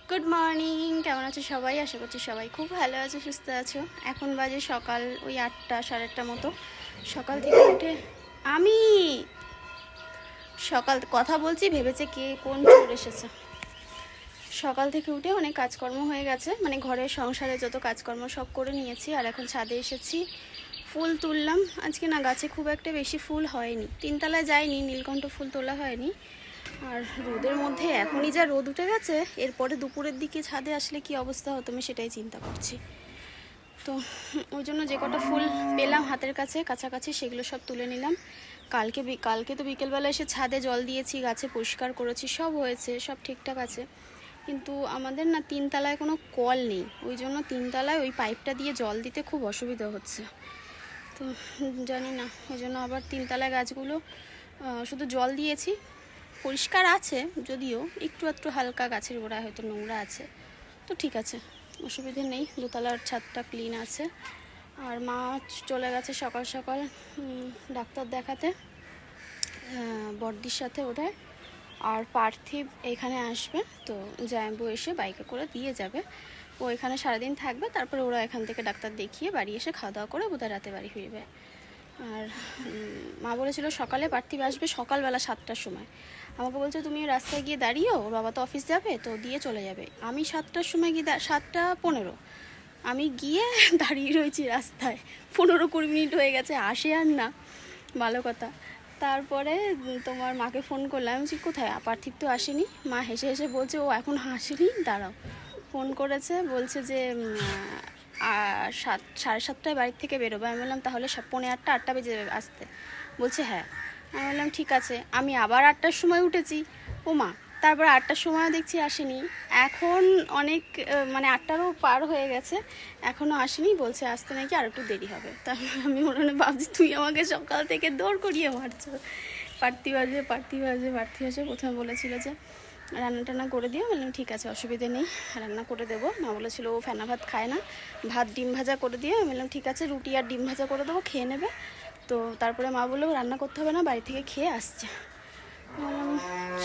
Good morning, কেমন আছো সবাই? আশা করছি সবাই খুব ভালো আছো, সুস্থ আছো। এখন বাজে সকাল ওই 8টা সাড়ে 8টার মতো। সকাল থেকে উঠে আমি সকাল কথা বলছি, ভেবেছে কে কোন চোর এসেছে। সকাল থেকে উঠে অনেক কাজকর্ম হয়ে গেছে, মানে ঘরের সংসারে যত কাজকর্ম সব করে নিয়েছি। আর এখন ছাদে এসেছি, ফুল তুললাম। আজকে না গাছে খুব একটা বেশি ফুল হয়নি, 3তলায় যায়নি, নীলকণ্ঠ ফুল তোলা হয়নি। আর রোদের মধ্যে এখনই যা রোদ উঠে গেছে, এরপরে দুপুরের দিকে ছাদে আসলে কি অবস্থা হতো আমি সেটাই চিন্তা করছি। তো ওই জন্য যে কটা ফুল পেলাম হাতের কাছে কাছাকাছি সেগুলো সব তুলে নিলাম। কালকে তো বিকেলবেলা এসে ছাদে জল দিয়েছি, গাছে পরিষ্কার করেছি, সব হয়েছে, সব ঠিকঠাক আছে। কিন্তু আমাদের না 3তলায় কোনো কল নেই, ওই জন্য 3তলায় ওই পাইপটা দিয়ে জল দিতে খুব অসুবিধা হচ্ছে। তো জানি না, ওই জন্য আবার 3তলায় গাছগুলো শুধু জল দিয়েছি, পরিষ্কার আছে যদিও, একটু একটু হালকা গাছের গোড়ায় হয়তো নোংরা আছে। তো ঠিক আছে, অসুবিধে নেই, 2তলার ছাদটা ক্লিন আছে। আর মা চলে গেছে সকাল সকাল ডাক্তার দেখাতে, বড়দির সাথে ওঠায়। আর পার্থিব এখানে আসবে, তো জায়াম্বু এসে বাইকে করে দিয়ে যাবে। ও এখানে সারাদিন থাকবে, তারপরে ওরা এখান থেকে ডাক্তার দেখিয়ে বাড়ি এসে খাওয়া দাওয়া করে বোধহয় রাতে বাড়ি ফিরবে। আর মা বলেছিল সকালে পার্থিব আসবে, সকালবেলা 7টার সময়। আমাকে বলছে তুমি রাস্তায় গিয়ে দাঁড়িয়েও, ওর বাবা তো অফিস যাবে, তো দিয়ে চলে যাবে। আমি 7টার সময় গিয়ে 7টা 15 আমি গিয়ে দাঁড়িয়ে রয়েছি রাস্তায়, 15-20 মিনিট হয়ে গেছে, আসে আর না, ভালো কথা। তারপরে তোমার মাকে ফোন করলাম, আমি বলছি কোথায়, পার্থিব তো আসেনি। মা হেসে হেসে বলছে ও এখন হাসেনি, দাঁড়াও। ফোন করেছে, বলছে যে 7:30টায় বাড়ির থেকে বেরোবে। আমি বললাম তাহলে 7:45-8টা বেজে যাবে আসতে। বলছে হ্যাঁ। আমি বললাম ঠিক আছে। আমি আবার 8টার সময় উঠেছি, ও মা, তারপর 8টার সময় দেখছি আসেনি। এখন অনেক মানে 8টারও পার হয়ে গেছে, এখনও আসেনি। বলছে আসতে নাকি আর একটু দেরি হবে। তারপর আমি মনে ভাবছি তুই আমাকে সকাল থেকে দৌড় করিয়ে মারছো, পার্থিব আসবে পার্থিব আসবে পার্থিব আসবে। প্রথমে বলেছিল যে রান্না টান্না করে দিও, বললাম ঠিক আছে, অসুবিধে নেই, রান্না করে দেবো। মা বলেছিল ও ফেনা ভাত খায় না, ভাত ডিম ভাজা করে দিও। আমি বললাম ঠিক আছে, রুটি আর ডিম ভাজা করে দেবো, খেয়ে নেবে। তো তারপরে মা বললো রান্না করতে হবে না, বাড়ি থেকে খেয়ে আসছে।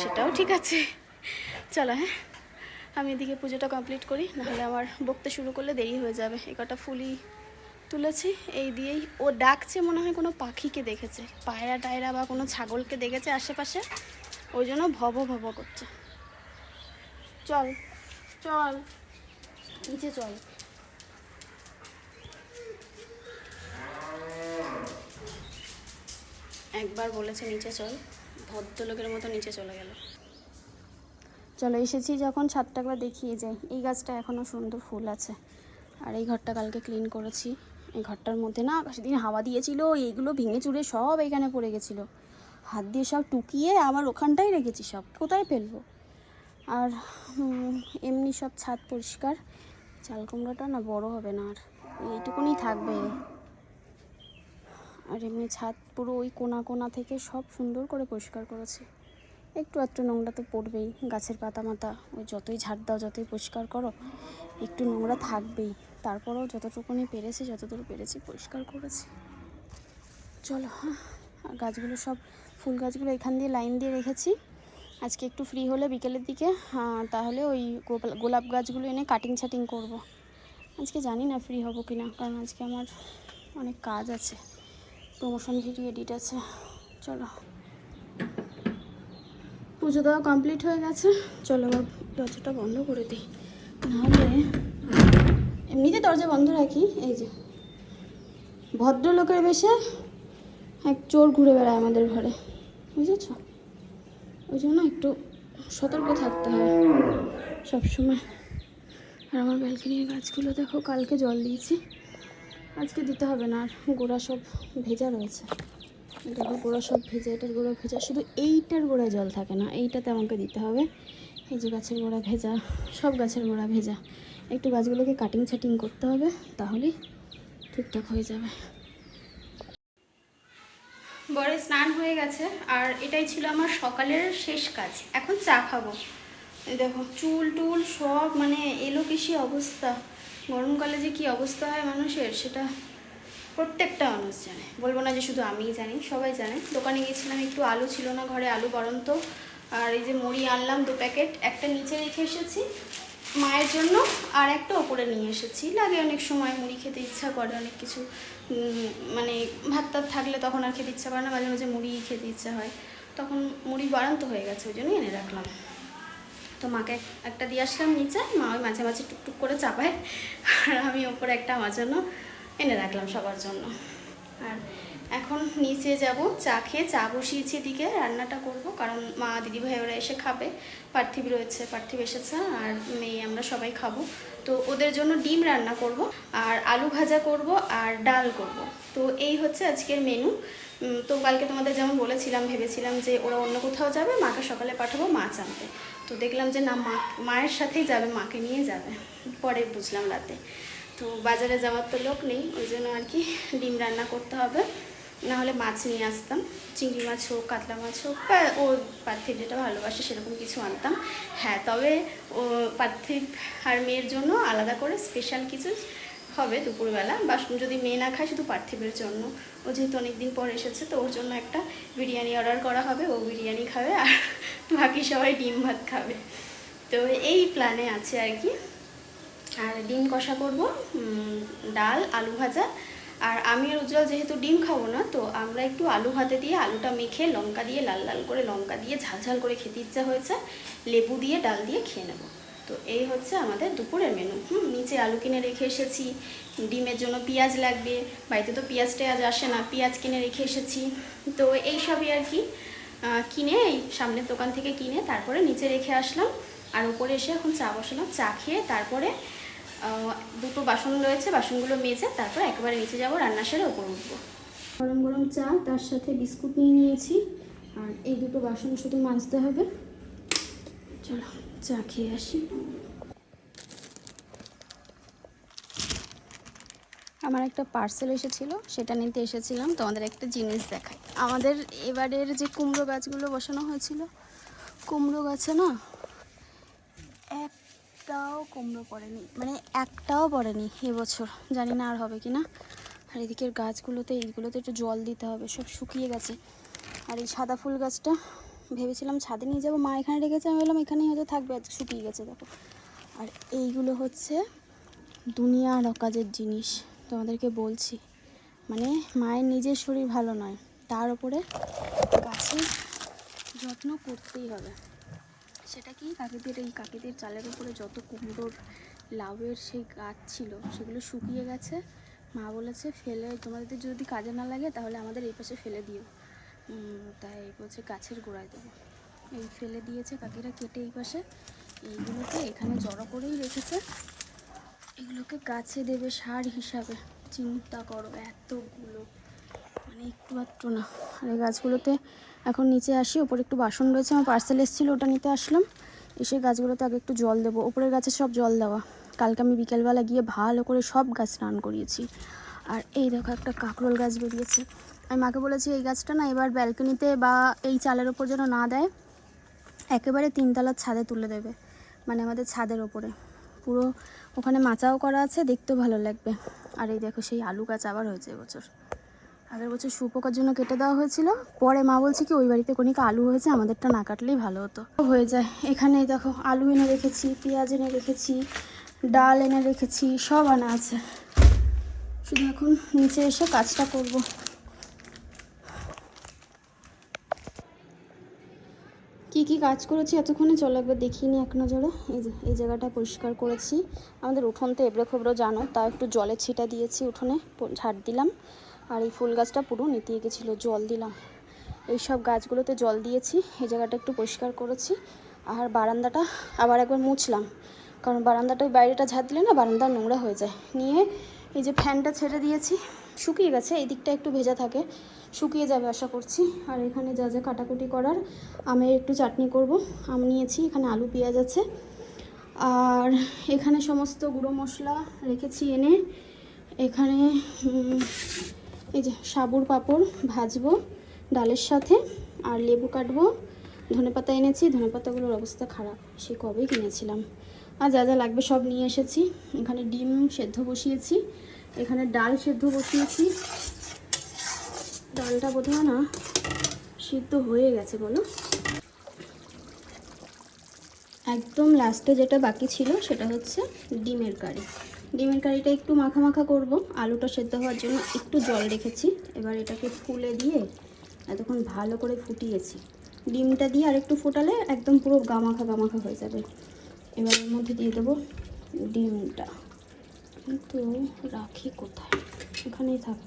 সেটাও ঠিক আছে, চলো হ্যাঁ, আমি এদিকে পুজোটা কমপ্লিট করি, নাহলে আমার বকতে শুরু করলে দেরি হয়ে যাবে। এ কটা ফুলই তুলেছি, এই দিয়েই ও ডাকছে, মনে হয় কোনো পাখিকে দেখেছে, পায়রা টায়রা বা কোনো ছাগলকে দেখেছে আশেপাশে, ওই জন্য ভব ভব করছে। চল চল নিচে চল। একবার বলেছে নিচে চল, ভদ্রলোকের মতো নিচে চলে গেল। চলো এসেছি যখন, ছাদটা একবার দেখিয়ে যাই। এই গাছটা এখনও সুন্দর ফুল আছে। আর এই ঘরটা কালকে ক্লিন করেছি। এই ঘরটার মধ্যে না সেদিন হাওয়া দিয়েছিল, এইগুলো ভেঙে চুরে সব এখানে পড়ে গেছিলো। হাত দিয়ে সব টুকিয়ে আবার ওখানটাই রেখেছি, সব কোথায় ফেলবো। আর এমনি সব ছাদ পরিষ্কার। চাল কুমড়োটা না বড় হবে না, আর এইটুকুনি থাকবে। আর এমনি ছাদ পুরো ওই কোনা কোনা থেকে সব সুন্দর করে পরিষ্কার করেছি। একটু একটু নোংরা তো পড়বেই, গাছের পাতা মাতা ওই যতই ঝাড় দাও যতই পরিষ্কার করো একটু নোংরা থাকবেই। তারপরেও যতটুকুনি পেরেছি, যতদূর পেরেছি পরিষ্কার করেছি। চলো হ্যাঁ, আর গাছগুলো সব ফুল গাছগুলো এখান দিয়ে লাইন দিয়ে রেখেছি। আজকে একটু ফ্রি হলে বিকেলের দিকে তাহলে ওই গোলাপ গাছগুলো এনে কাটিং ছাটিং করব। আজকে জানি না ফ্রি হব কি না, কারণ আজকে আমার অনেক কাজ আছে, প্রমোশন ভিডিও এডিট আছে। চলো, পুজো দেওয়া কমপ্লিট হয়ে গেছে, চলো এবার দরজাটা বন্ধ করে দিই, নাহলে এমনিতে দরজা বন্ধ রাখি। এই যে ভদ্রলোকের বেশে এক চোর ঘুরে বেড়ায় আমাদের ঘরে, বুঝেছ? ওই জন্য একটু সতর্ক থাকতে হয় সবসময়। আর আমার ব্যালকনির গাছগুলো দেখো, কালকে জল দিয়েছি, আজকে দিতে হবে না। আর গোড়া সব ভেজা রয়েছে, দেখো গোড়া সব ভেজা, এটার গোড়া ভেজা, শুধু এইটার গোড়ায় জল থাকে না, এইটাতে আমাকে দিতে হবে। এই যে গাছের গোড়া ভেজা, সব গাছের গোড়া ভেজা। একটু গাছগুলোকে কাটিং ছাটিং করতে হবে, তাহলেই ঠিকঠাক হয়ে যাবে। বড় স্নান হয়ে গেছে, আর এটাই ছিল আমার সকালের শেষ কাজ। এখন চা খাবো। দেখো চুল টুল সব মানে এলোকেশি অবস্থা। গরমকালে যে কী অবস্থা হয় মানুষের, সেটা প্রত্যেকটা মানুষ জানে, বলবো না যে শুধু আমিই জানি, সবাই জানে। দোকানে গিয়েছিলাম, একটু আলু ছিল না ঘরে, আলু বরন্ত। আর এই যে মুড়ি আনলাম 2 প্যাকেট, একটা নিচে রেখে এসেছি, মায়ের জন্য আর একটা ওপরে নিয়ে এসেছি। লাগে অনেক সময় মুড়ি খেতে ইচ্ছা করে, অনেক কিছু মানে ভাত টাত থাকলে তখন আর খেতে ইচ্ছা করে না, মাঝে মাঝে মুড়ি খেতে ইচ্ছা হয়, তখন মুড়ি বাড়ান্ত হয়ে গেছে, ওই জন্যই এনে রাখলাম। তো মাকে একটা দিয়ে আসলাম নিচে, মা ওই মাঝে মাঝে টুকটুক করে চাপায়, আর আমি ওপরে একটা আমার জন্য এনে রাখলাম সবার জন্য। আর এখন নিচে যাব, চা খেয়ে, চা বসিয়েছি এদিকে, রান্নাটা করব, কারণ মা দিদিভাই ওরা এসে খাবে, পার্থিব রয়েছে, পার্থিব এসেছে, আর মেয়ে আমরা সবাই খাবো। তো ওদের জন্য ডিম রান্না করব, আর আলু ভাজা করব, আর ডাল করব। তো এই হচ্ছে আজকের মেনু। তো কালকে তোমাদের যেমন বলেছিলাম, ভেবেছিলাম যে ওরা অন্য কোথাও যাবে, মাকে সকালে পাঠাবো মাছ আনতে। তো দেখলাম যে না, মায়ের সাথেই যাবে, মাকে নিয়ে যাবে, পরে বুঝলাম রাতে। তো বাজারে যাওয়ার তো লোক নেই, ওই জন্য আর কি ডিম রান্না করতে হবে, না হলে মাছ নিয়ে আসতাম, চিংড়ি মাছ হোক, কাতলা মাছ হোক, বা ও পার্থিব যেটা ভালোবাসে সেরকম কিছু আনতাম। হ্যাঁ, তবে ও পার্থিব আর মেয়ের জন্য আলাদা করে স্পেশাল কিছু হবে দুপুরবেলা, বা যদি মেয়ে না খায় শুধু পার্থিবের জন্য, ও যেহেতু অনেকদিন পর এসেছে, তো ওর জন্য একটা বিরিয়ানি অর্ডার করা হবে, ও বিরিয়ানি খাবে, আর বাকি সবাই ডিম ভাত খাবে। তো এই প্ল্যানে আছে আর কি। আর ডিম কষা করব, ডাল, আলু ভাজা। আর আমি আর উজ্জ্বল যেহেতু ডিম খাবো না, তো আমরা একটু আলু ভাতে দিয়ে আলুটা মেখে লঙ্কা দিয়ে, লাল লাল করে লঙ্কা দিয়ে ঝাল ঝাল করে খেতে ইচ্ছা হয়েছে, লেবু দিয়ে ডাল দিয়ে খেয়ে নেব। তো এই হচ্ছে আমাদের দুপুরের মেনু। নিচে আলু কিনে রেখে এসেছি, ডিমের জন্য পেঁয়াজ লাগবে, বাড়িতে তো পেঁয়াজ টেয়াজ আসে না, পেঁয়াজ কিনে রেখে এসেছি। তো এই সবই আর কি কিনে, এই সামনের দোকান থেকে কিনে তারপরে নিচে রেখে আসলাম। আর উপরে এসে এখন চা বসালাম, চা খেয়ে তারপরে দুটো বাসন রয়েছে, বাসনগুলো মেজে তারপর একেবারে নিচে যাবো, রান্না সেরে ওপর উঠবো। গরম গরম চা, তার সাথে বিস্কুট নিয়ে নিয়েছি, আর এই দুটো বাসন শুধু মাজতে হবে। চলো চা খেয়ে আসি। আমার একটা পার্সেল এসেছিল, সেটা নিতে এসেছিলাম। তোমাদের একটা জিনিস দেখাই, আমাদের এবারের যে কুমড়ো গাছগুলো বসানো হয়েছিল, কুমড়ো গাছে না একটাও কুমড়ো পড়েনি, মানে একটাও পড়েনি এবছর, জানি না আর হবে কি না। আর এদিকের গাছগুলোতে, এইগুলোতে একটু জল দিতে হবে, সব শুকিয়ে গেছে। আর এই সাদা ফুল গাছটা ভেবেছিলাম ছাদে নিয়ে যাবো, মা এখানে রেখেছে, আমি বললাম এখানেই হয়তো থাকবে, আজ শুকিয়ে গেছে দেখো। আর এইগুলো হচ্ছে দুনিয়ার অকাজের জিনিস, তোমাদেরকে বলছি, মানে মায়ের নিজের শরীর ভালো নয়, তার উপরে গাছের যত্ন করতেই হবে। সেটা কি, কাকিদের চালের উপরে যত কুমড়োর লাউয়ের সেই গাছ ছিল, সেগুলো শুকিয়ে গেছে। মা বলেছে ফেলে, তোমাদের যদি কাজে না লাগে তাহলে আমাদের এই পাশে ফেলে দিও, তাই বলছে গাছের গোড়ায় দেবো। এই ফেলে দিয়েছে কাকিরা কেটে, এই পাশে এইগুলোকে এখানে জড়ো করেই রেখেছে, এগুলোকে গাছে দেবে সার হিসাবে। চিন্তা করো, এতগুলো, মানে একটু আধটু না। আর এই গাছগুলোতে এখন নিচে আসি, ওপরে একটু বাসন রয়েছে, আমার পার্সেল এসেছিলো, ওটা নিতে আসলাম। এসে গাছগুলোতে আগে একটু জল দেবো, ওপরের গাছে সব জল দেওয়া, কালকে আমি বিকেলবেলা গিয়ে ভালো করে সব গাছ স্নান করিয়েছি। আর এই দেখো একটা কাঁকরোল গাছ বেরিয়েছে, আমি মাকে বলেছি এই গাছটা না এবার ব্যালকনিতে বা এই চালের ওপর যেন না দেয়, একেবারে 3 তলার ছাদে তুলে দেবে, মানে আমাদের ছাদের ওপরে পুরো, ওখানে মাচাও করা আছে, দেখতেও ভালো লাগবে। আর এই দেখো সেই আলু গাছ আবার হয়েছে এবছর, আগের বছর শুয়োপোকার জন্য কেটে দেওয়া হয়েছিল, পরে মা বলছে কি ওই বাড়িতে কোনিকা আলু হয়েছে, আমাদেরটা না কাটলেই ভালো হতো, হয়ে যায়। এখানে দেখো আলু এনে রেখেছি, পেঁয়াজ এনে রেখেছি, ডাল এনে রেখেছি, সব আনা আছে, শুধু এখন নিচে এসে কাজটা করব। কি কি কাজ করেছি এতক্ষণে চলো একবার দেখিয়ে নিই এক নজরে। এই যে এই জায়গাটা পরিষ্কার করেছি, আমাদের উঠোন তো এবড়ো খেবড়ো জানো, তাও একটু জলের ছিটা দিয়েছি উঠোনে, ঝাড় দিলাম। আর এই ফুল গাছটা পুরো নিতিয়ে গেছিলো, জল দিলাম, এই সব গাছগুলোতে জল দিয়েছি, এই জায়গাটা একটু পরিষ্কার করেছি। আর বারান্দাটা আবার একবার মুছলাম, কারণ বারান্দাটা ওই বাইরেটা ঝাড় দিলে না বারান্দা নোংরা হয়ে যায়। নিয়ে এই যে ফ্যানটা ছেড়ে দিয়েছি, শুকিয়ে গেছে, এই দিকটা একটু ভেজা থাকে, শুকিয়ে যাবে আশা করছি। আর এখানে যা যা কাটাকুটি করার, আমের একটু চাটনি করব, আম নিয়েছি, এখানে আলু পেঁয়াজ আছে। আর এখানে সমস্ত গুঁড়ো মশলা রেখেছি এনে, এখানে এই যে সাবুর পাঁপড় ভাজবো ডালের সাথে, আর লেবু কাটবো, ধনেপাতা এনেছি, ধনেপাতাগুলোর অবস্থা খারাপ, সে কবে কিনেছিলাম। আর যা যা লাগবে সব নিয়ে এসেছি। এখানে ডিম সেদ্ধ বসিয়েছি, এখানে ডাল সেদ্ধ বসিয়েছি, ডালটা বোধহয় না সিদ্ধ হয়ে গেছে বলো। একদম লাস্টে যেটা বাকি ছিল সেটা হচ্ছে ডিমের কারি। ডিমের কারিটা একটু মাখা মাখা করব, আলুটা সেদ্ধ হওয়ার জন্য একটু জল রেখেছি। এবার এটাকে ফুলে দিয়ে এতক্ষণ ভালো করে ফুটিয়েছি। ডিমটা দিয়ে আর একটু ফোটালে একদম পুরো গামাখা গামাখা হয়ে যাবে। এবার এর মধ্যে দিয়ে দেবো ডিমটা, কিন্তু রাখি কোথায়, এখানেই থাক,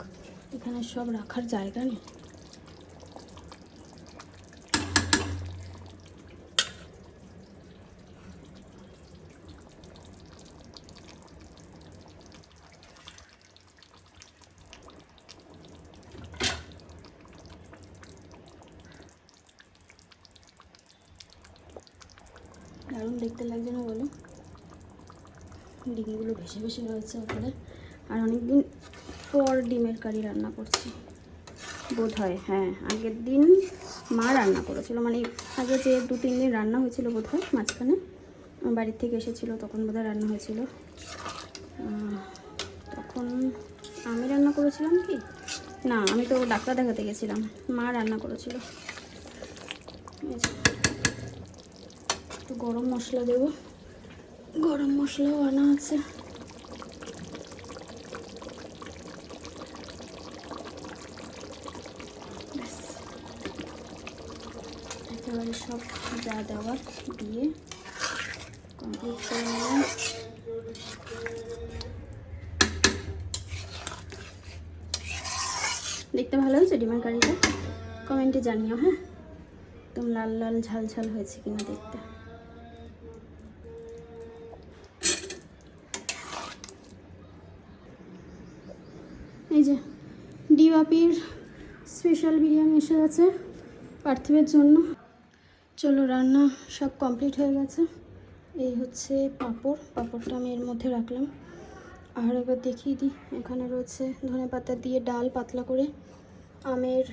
এখানে সব রাখার জায়গা নেই। দারুণ দেখতে লাগছে না বলো? ডিমগুলো ভেসে ভেসে রয়েছে ওপরে। আর অনেকদিন পর ডিমের কারি রান্না করছি বোধ হয়। হ্যাঁ, আগের দিন মা রান্না করেছিল, মানে আগে যে 2-3 দিন রান্না হয়েছিল বোধ হয়, মাঝখানে বাড়ির থেকে এসেছিলো তখন বোধহয় রান্না হয়েছিল। তখন আমি রান্না করেছিলাম কি না, আমি তো ডাক্তার দেখাতে গেছিলাম, মা রান্না করেছিল। একটু গরম মশলা দেবো, গরম মশলাও আনা আছে। একেবারে সব যা দেওয়ার দিয়ে কমপ্লিট করে নিলাম। দেখতে ভালো হয়েছে ডিমের কারিটা? কমেন্টে জানিও। হ্যাঁ, একদম লাল লাল ঝাল ঝাল হয়েছে কিনা দেখতে। এই যে ডিবাপির স্পেশাল বিরিয়ানি এসে গেছে পার্থিবের জন্য। চলো, রান্না সব কমপ্লিট হয়ে গেছে। এই হচ্ছে পাঁপড়, পাঁপড়টা আমি এর মধ্যে রাখলাম। আর এবার দেখিয়ে দিই, এখানে রয়েছে ধনেপাতা দিয়ে ডাল পাতলা করে, আমের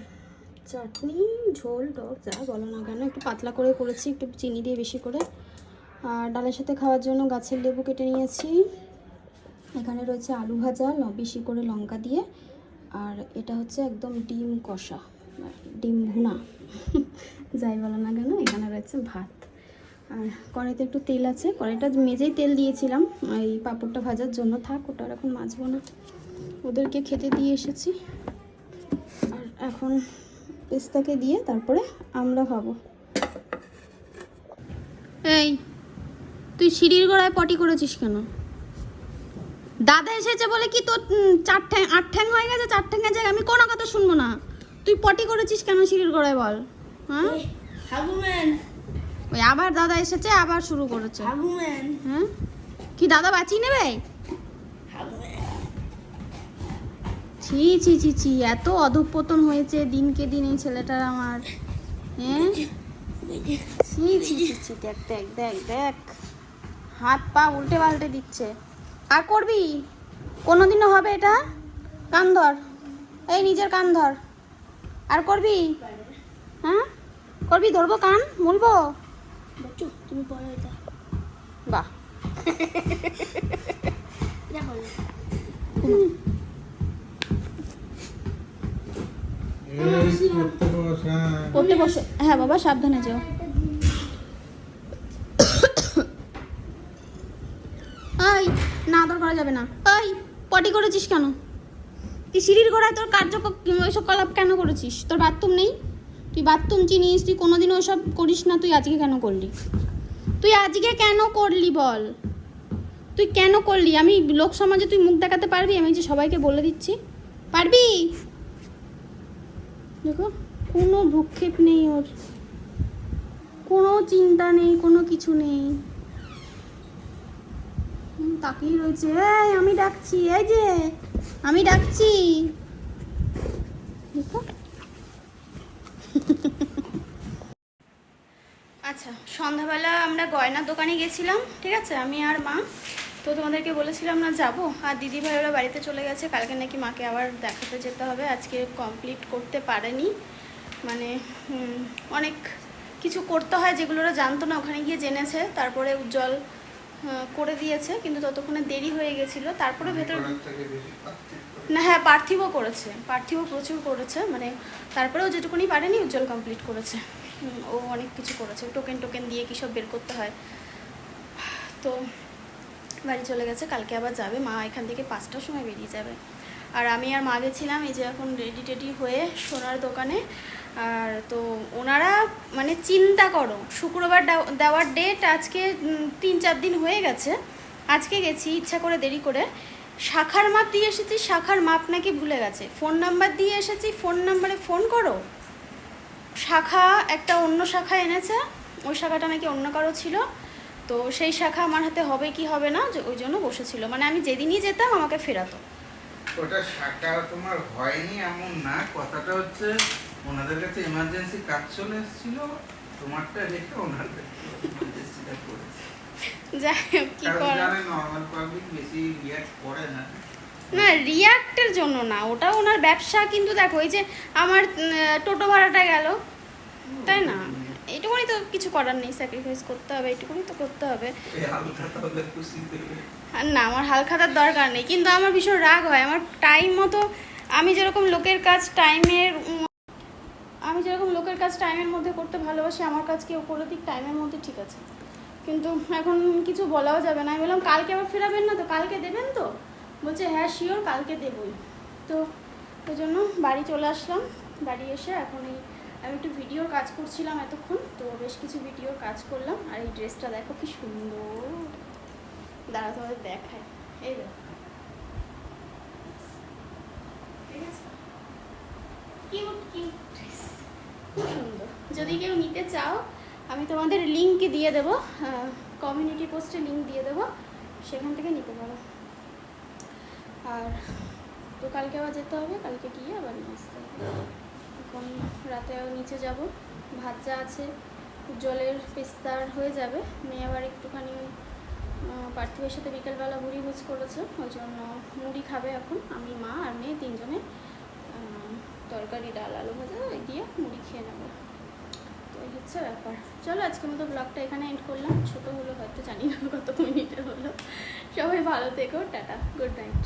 চাটনি, ঝোল টক যা বলো না কেন, একটু পাতলা করে করেছি, একটু চিনি দিয়ে বেশি করে। আর ডালের সাথে খাওয়ার জন্য গাছের লেবু কেটে নিয়েছি। এখানে রয়েছে আলু ভাজা বেশি করে লঙ্কা দিয়ে। আর এটা হচ্ছে একদম ডিম কষা, ডিম ভুনা যাই বলো না কেন। এখানে রয়েছে ভাত। আর কড়াইতে একটু তেল আছে, কড়াইটা মেজেই তেল দিয়েছিলাম এই পাঁপড়টা ভাজার জন্য। থাক, ওটা আর এখন মাজবো না, ওদেরকে খেতে দিয়ে এসেছি। আর এখন পেস্তাকে দিয়ে তারপরে আমরা খাবো। এই, তুই সিঁড়ির গোড়ায় পটি করেছিস কেন? দাদা এসেছে বলে কি তোর 8 ঠ্যাং হয়ে গেছে? 4 ঠ্যাঙের জায়গায় আমি কোনো কথা শুনবো না। তুই পটি করেছিস কেন সিঁড়ির গোড়ায় বল? হ্যাঁ, ওই আবার দাদা এসেছে, আবার শুরু করেছে। হ্যাঁ, কি দাদা বাঁচিয়ে নেবে? ছি ছি ছি ছি, এত অধঃপতন হয়েছে দিনকে দিন এই ছেলেটার আমার। হ্যাঁ, ছি ছি ছি ছি, দেখ দেখ দেখ দেখ, হাত পা উল্টে পাল্টে দিচ্ছে। আর করবি কোনোদিনও হবে এটা? কান ধর, এই নিজের কান ধর। আর করবি? হ্যাঁ করবি? ধরবো কান, মুলবো? তুমি বাহ পড়তে বসে। হ্যাঁ বাবা, সাবধানে যেও। এই, না আদর করা যাবে না। এই, পটি করেছিস কেন? তুই সিঁড়ির গোড়ায় তোর ওইসব কলাপ কেন করেছিস? তোর বাথরুম নেই? তুই বাথরুম চিনিস? তুই কোনোদিনও ওইসব করিস না, তুই আজকে কেন করলি? তুই আজকে কেন করলি বল? তুই কেন করলি? আমি লোক সমাজে তুই মুখ দেখাতে পারবি? আমি যে সবাইকে বলে দিচ্ছি, পারবি? দেখো, কোনো ভ্রুক্ষেপ নেই ওর, কোনো চিন্তা নেই, কোনো কিছু নেই, তাকিয়ে রয়েছে। এই আমি ডাকছি, এই যে আমি ডাকছি, দেখো। আচ্ছা, সন্ধ্যাবেলা আমরা গয়নার দোকানে গেছিলাম, ঠিক আছে, আমি আর মা। তো তোমাদেরকে বলেছিলাম না যাবো, আর দিদিভাই ওরা বাড়িতে চলে গেছে। কালকে নাকি মাকে আবার দেখাতে যেতে হবে, আজকে কমপ্লিট করতে পারেনি। মানে অনেক কিছু করতে হয় যেগুলো ওরা জানতো না, ওখানে গিয়ে জেনেছে। তারপরে উজ্জ্বল করে দিয়েছে, কিন্তু ততক্ষণে দেরি হয়ে গেছিলো। তারপরে ভেতর না, হ্যাঁ পার্থিবও করেছে, পার্থিব প্রচুর করেছে। মানে তারপরেও যেটুকুনি পারেনি উজ্জ্বল কমপ্লিট করেছে। ও অনেক কিছু করেছে, টোকেন দিয়ে কী সব বের করতে হয়। তো বাড়ি চলে গেছে, কালকে আবার যাবে। মা এখান থেকে 5টার সময় বেরিয়ে যাবে। আর আমি আর মা গেছিলাম এই যে এখন রেডি টেডি হয়ে সোনার দোকানে। আর তো ওনারা মানে চিন্তা করো, শুক্রবার দেওয়ার ডেট আজকে 3-4 দিন হয়ে গেছে। আজকে গেছি ইচ্ছা করে দেরি করে, শাখার মাপ দিয়ে এসেছি, শাখার মাপ নাকি ভুলে গেছে। ফোন নাম্বার দিয়ে এসেছি, ফোন নাম্বারে ফোন করো, শাখা একটা অন্য শাখা এনেছে, ওই শাখাটা নাকি অন্য কারো ছিল। তো সেই শাখা আমার হাতে হবে কি হবে না ওই জন্য বসেছিল, মানে আমি যেদিনই যেতাম আমাকে ফেরাতো। ওটা শাখা তোমার হয়নি এমন না, কথাটা হচ্ছে ওনাদের কাছে এমার্জেন্সি কাজ চলে এসেছিল, তোমারটা রেখে ওনাদের এমার্জেন্সিটা করেছে। যাই হোক, কি করা, নরমাল পাবলিক বেশি রিঅ্যাক্ট করে না। না রিয়াক্টের জন্য না, ওটা ওনার ব্যবসা। কিন্তু দেখো এই যে আমার টোটো ভাড়াটা গেল, তাই না, এইটুকুনি তো কিছু করার নেই, স্যাক্রিফাইস করতে হবে, এইটুকুনি তো করতে হবে। আর না, আমার হাল খাতার দরকার নেই, কিন্তু আমার ভীষণ রাগ হয়। আমার টাইম মতো আমি যেরকম লোকের কাজ টাইমের মধ্যে করতে ভালোবাসি, আমার কাজ কেউ করে দিক টাইমের মধ্যে, ঠিক আছে, কিন্তু এখন কিছু বলাও যাবে না। আমি বললাম কালকে আবার ফেরাবেন না তো, কালকে দেবেন তো? বলছে হ্যাঁ শিওর, কালকে দেবই। তো ওই জন্য বাড়ি চলে আসলাম। বাড়ি এসে এখন আমি একটু ভিডিওর কাজ করছিলাম এতক্ষণ, তো বেশ কিছু ভিডিওর কাজ করলাম। আর এই ড্রেসটা দেখো কি সুন্দর, দাঁড়া তোমাদের দেখায়, এই দেখো, ঠিক আছে, কিউট কিউট ড্রেস, খুব সুন্দর। যদি কেউ নিতে চাও আমি তোমাদের লিঙ্ক দিয়ে দেবো, কমিউনিটি পোস্টে লিঙ্ক দিয়ে দেবো, সেখান থেকে নিতে পারো। আর তো কালকে আবার যেতে হবে, কালকে গিয়ে আবার নিয়ে আসতে হবে। এখন রাতে নিচে যাব, ভাত যা আছে জলের পেস্তার হয়ে যাবে। মেয়ে আবার একটুখানি পার্থিবের সাথে বিকেলবেলা মুড়ি ভুজ করেছে, ওই জন্য মুড়ি খাবে এখন। আমি, মা আর মেয়ে তিনজনে তরকারি, ডাল, আলু ভাজা দিয়ে মুড়ি খেয়ে নেবো। তো এই হচ্ছে ব্যাপার। চলো আজকের মতো ব্লগটা এখানে এন্ড করলাম। ছোটো হলো হয়তো, জানি না কত মিনিটের হলো। সবাই ভালো থেকো, টাটা, গুড নাইট।